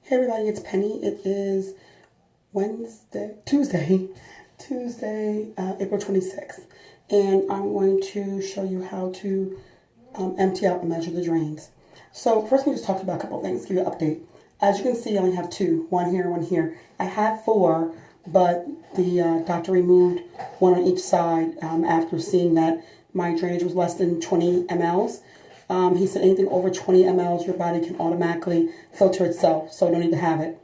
Hey everybody, it's Penny. It is Tuesday, April 26th. And I'm going to show you how to empty out and measure the drains. So first, we just talked about a couple of things, give you an update. As you can see, I only have two, one here, one here. I had four, but the doctor removed one on each side after seeing that my drainage was less than 20 mLs. He said anything over 20 mLs, your body can automatically filter itself, so you don't need to have it.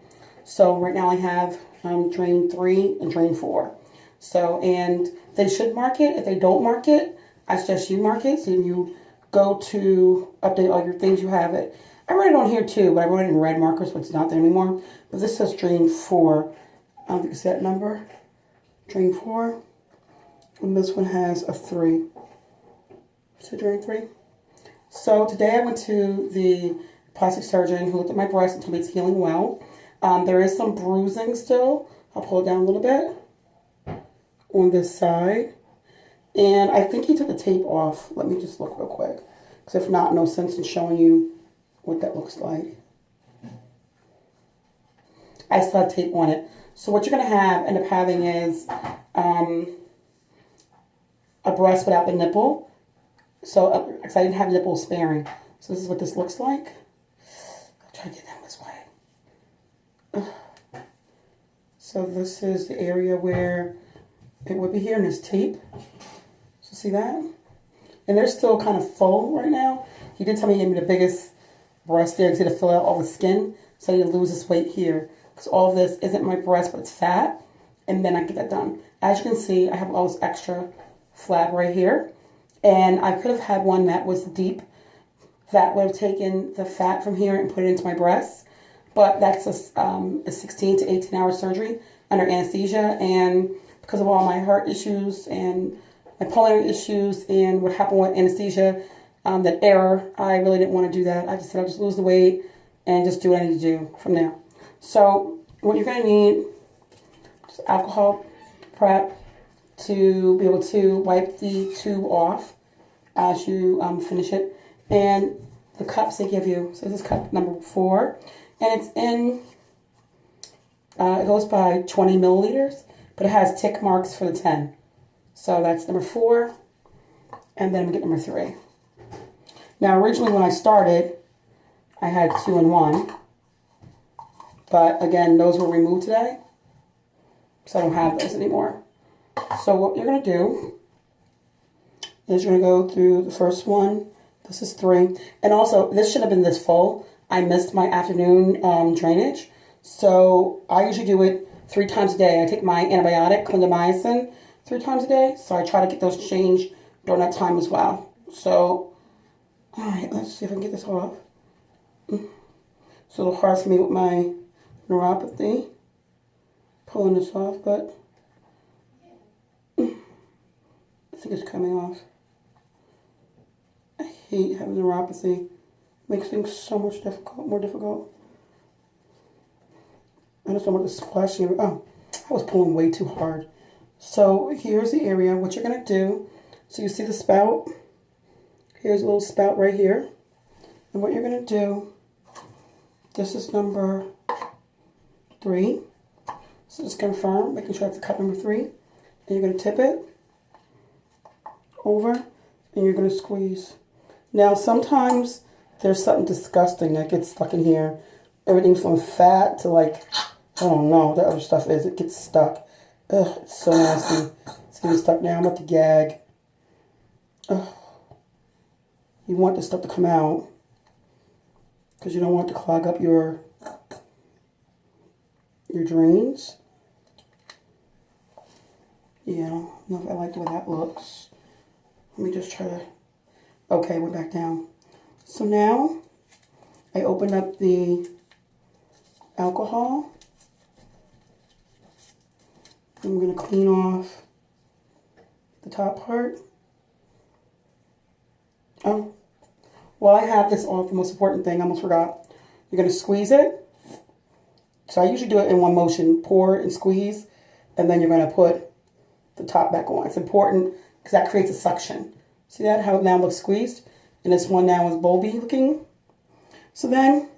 So right now I have drain 3 and drain 4. So, and they should mark it. If they don't mark it, I suggest you mark it. So you go to update all your things, you have it. I wrote it on here too, but I wrote it in red markers, but it's not there anymore. But this says drain 4. I don't think it's that number. Drain 4. And this one has a 3. So drain 3. So today I went to the plastic surgeon who looked at my breast and told me it's healing well. There is some bruising still. I'll pull it down a little bit on this side. And I think he took the tape off. Let me just look real quick. Because if not, no sense in showing you what that looks like. I still have tape on it. So what you're going to end up having is a breast without the nipple. So, because I didn't have nipple sparing. So this is what this looks like. I'll try to get them this way. So this is the area where it would be here, and there's tape. So see that? And they're still kind of full right now. He did tell me he gave me the biggest breast there because he had to fill out all the skin. So he lose this weight here. Because all of this isn't my breast, but it's fat. And then I get that done. As you can see, I have all this extra flab right here. And I could have had one that was deep that would have taken the fat from here and put it into my breast. But that's a 16 to 18 hour surgery under anesthesia. And because of all my heart issues and my pulmonary issues and what happened with anesthesia, that error, I really didn't want to do that. I just said I'll just lose the weight and just do what I need to do from there. So what you're going to need is alcohol prep to be able to wipe the tube off as you finish it. And the cups they give you, so this is cup number 4. And it's in, it goes by 20 milliliters, but it has tick marks for the 10. So that's number 4. And then we get number 3. Now originally when I started, I had 2 and 1. But again, those were removed today. So I don't have those anymore. So what you're going to do is you're going to go through the first one. This is 3. And also, this shouldn't have been this full. I missed my afternoon drainage. So I usually do it 3 times a day. I take my antibiotic, clindamycin, 3 times a day. So I try to get those changed during that time as well. So, all right, let's see if I can get this off. It's a little hard for me with my neuropathy, pulling this off, but I think it's coming off. I hate having neuropathy. It makes things so much more difficult. I just don't want this splashing. Oh, I was pulling way too hard. So here's the area. What you're going to do, so you see the spout. Here's a little spout right here. And what you're going to do, this is number 3. So just confirm, making sure it's cup number 3. And you're going to tip it over, and you're going to squeeze. Now, sometimes there's something disgusting that gets stuck in here. Everything from fat to like, I don't know what the other stuff is. It gets stuck. Ugh, it's so nasty. It's getting stuck now. I'm about to gag. Ugh. You want this stuff to come out because you don't want it to clog up your drains. Yeah, I don't know if I like the way that looks. Let me just try to, okay, we're back down. So now, I open up the alcohol. I'm going to clean off the top part. Oh, while I have this off, the most important thing, I almost forgot. You're going to squeeze it. So I usually do it in one motion, pour and squeeze, and then you're going to put the top back on. It's important because that creates a suction. See that, how it now looks squeezed? And this one now is bulby looking. So then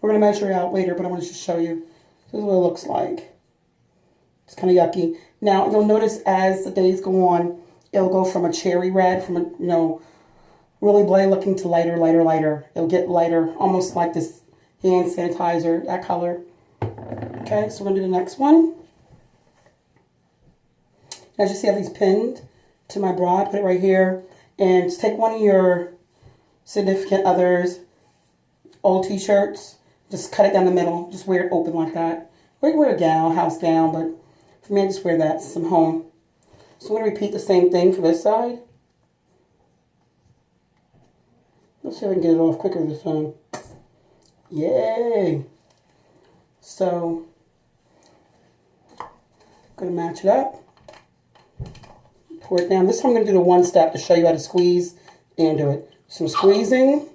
We're going to measure it out later, but I want to just show you. This is what it looks like. It's kind of yucky. Now, you'll notice as the days go on, it'll go from a cherry red, from a, really bloody looking to lighter, lighter, lighter. It'll get lighter, almost like this hand sanitizer, that color. Okay, so we're going to do the next one. As you see, I have these pinned to my bra. I put it right here. And just take one of your significant others' old t-shirts. Just cut it down the middle. Just wear it open like that. Or you can wear a gown, house gown, but for me, I just wear that since I'm home. So I'm going to repeat the same thing for this side. Let's see if I can get it off quicker this time. Yay! So, I'm going to match it up. Pour it down. This time I'm going to do the one step to show you how to squeeze and do it. So squeezing.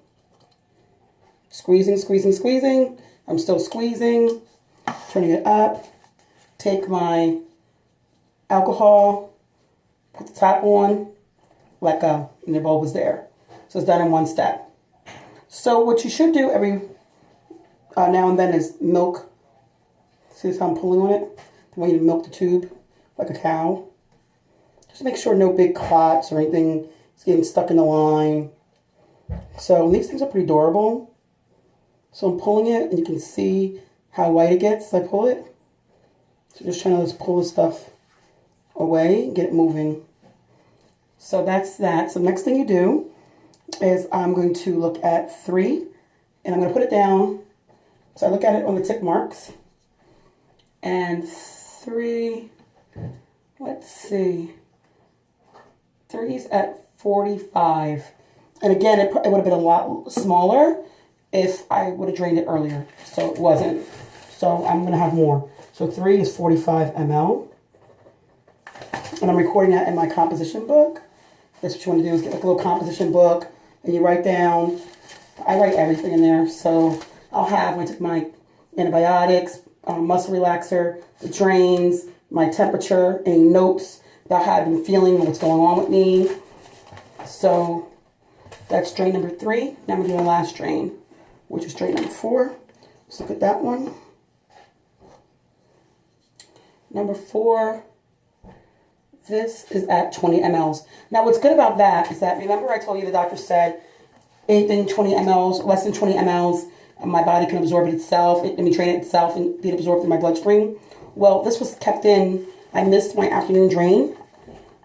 Squeezing, squeezing, squeezing. I'm still squeezing. Turning it up. Take my alcohol. Put the top on. Let go. And the bulb is there. So it's done in one step. So what you should do every now and then is milk. See how I'm pulling on it? I want you to milk the tube like a cow. Just make sure no big clots or anything is getting stuck in the line. So these things are pretty durable. So I'm pulling it and you can see how white it gets as I pull it. So just trying to just pull the stuff away and get it moving. So that's that. So the next thing you do is I'm going to look at 3 and I'm going to put it down. So I look at it on the tick marks. And 3, let's see. 3's at 45. And again, it would have been a lot smaller if I would have drained it earlier. So it wasn't. So I'm going to have more. So 3 is 45 ml. And I'm recording that in my composition book. That's what you want to do is get like a little composition book. And you write down, I write everything in there. So I'll have, when I took my antibiotics, muscle relaxer, the drains, my temperature, any notes about how I've been feeling and what's going on with me. So that's drain number 3. Now I'm going to do the last drain, which is drain number 4. Let's look at that one. Number 4, this is at 20 mLs. Now what's good about that is that, remember I told you the doctor said anything 20 mLs, less than 20 mLs, my body can absorb it itself, drain it itself and be absorbed in my bloodstream. Well, this was kept in. I missed my afternoon drain,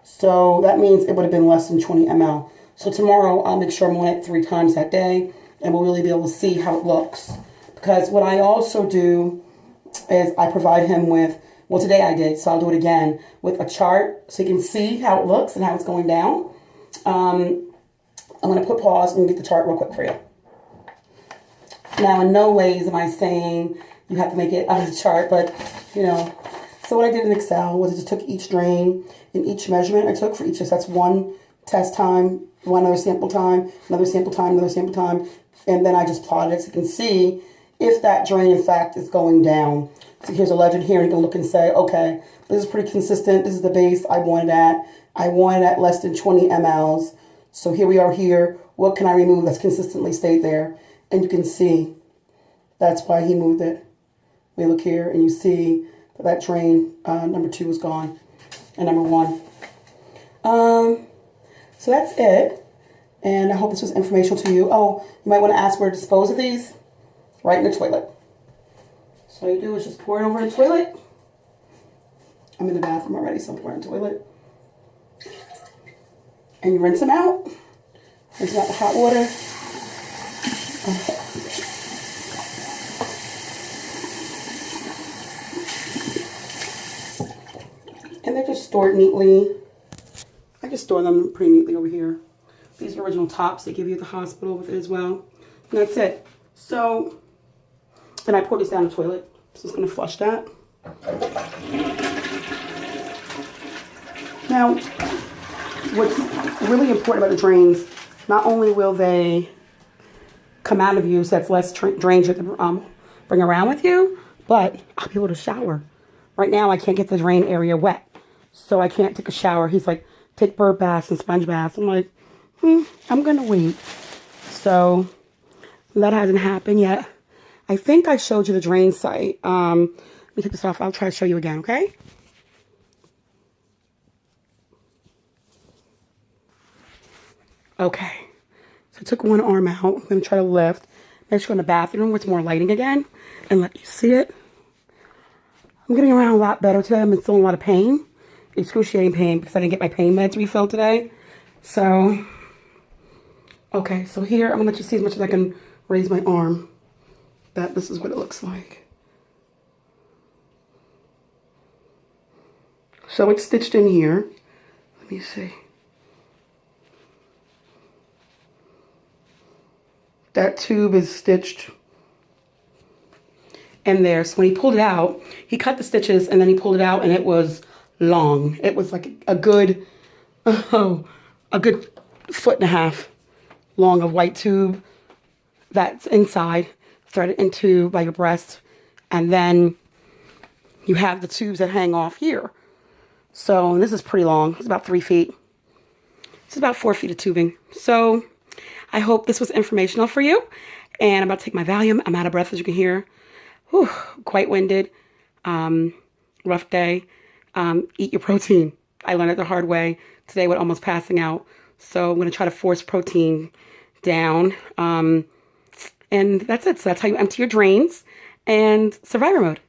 so that means it would have been less than 20 ml. So tomorrow I'll make sure I'm on it 3 times that day, and we'll really be able to see how it looks. Because what I also do is I provide him with, well today I did, so I'll do it again, with a chart so you can see how it looks and how it's going down. I'm going to put pause and get the chart real quick for you. Now in no ways am I saying you have to make it on the chart, but so what I did in Excel was I just took each drain and each measurement I took for each, that's one test time, one other sample time, another sample time, another sample time, and then I just plotted it so you can see if that drain in fact is going down. So here's a legend here, and you can look and say, okay, this is pretty consistent, this is the base I wanted at. I wanted at less than 20 mLs. So here we are here, what can I remove that's consistently stayed there? And you can see that's why he moved it. We look here and you see that drain, number 2 is gone, and number 1. So that's it, and I hope this was informational to you. Oh, you might want to ask where to dispose of these. Right in the toilet. So all you do is just pour it over the toilet. I'm in the bathroom already, so I'm pouring the toilet. And you rinse them out. Rinse out the hot water. And they're just stored neatly. I just store them pretty neatly over here. These are original tops they give you at the hospital with it as well. And that's it. So, and I pour this down the toilet. So it's going to flush that. Now, what's really important about the drains, not only will they come out of you, so that's less drains you have to bring around with you, but I'll be able to shower. Right now, I can't get the drain area wet, so I can't take a shower. He's like, take bird baths and sponge baths. I'm like, I'm going to wait. So that hasn't happened yet. I think I showed you the drain site. Let me take this off. I'll try to show you again, okay? Okay. So I took one arm out. I'm going to try to lift. I'm just go in the bathroom where it's more lighting again and let you see it. I'm getting around a lot better today. I'm still in a lot of pain. Excruciating pain because I didn't get my pain meds refilled today. So, okay. So here, I'm going to let you see as much as I can raise my arm. This is what it looks like. So it's stitched in here. Let me see. That tube is stitched in there. So when he pulled it out, he cut the stitches and then he pulled it out and it was long. It was like a good, a good 1.5 feet long of white tube that's inside, threaded into by your breast. And then you have the tubes that hang off here. So this is pretty long. It's about 3 feet. It's about 4 feet of tubing. So I hope this was informational for you. And I'm about to take my Valium. I'm out of breath, as you can hear. Whew, quite winded. Rough day. Eat your protein. I learned it the hard way today with almost passing out. So I'm going to try to force protein down. And that's it. So that's how you empty your drains and survivor mode.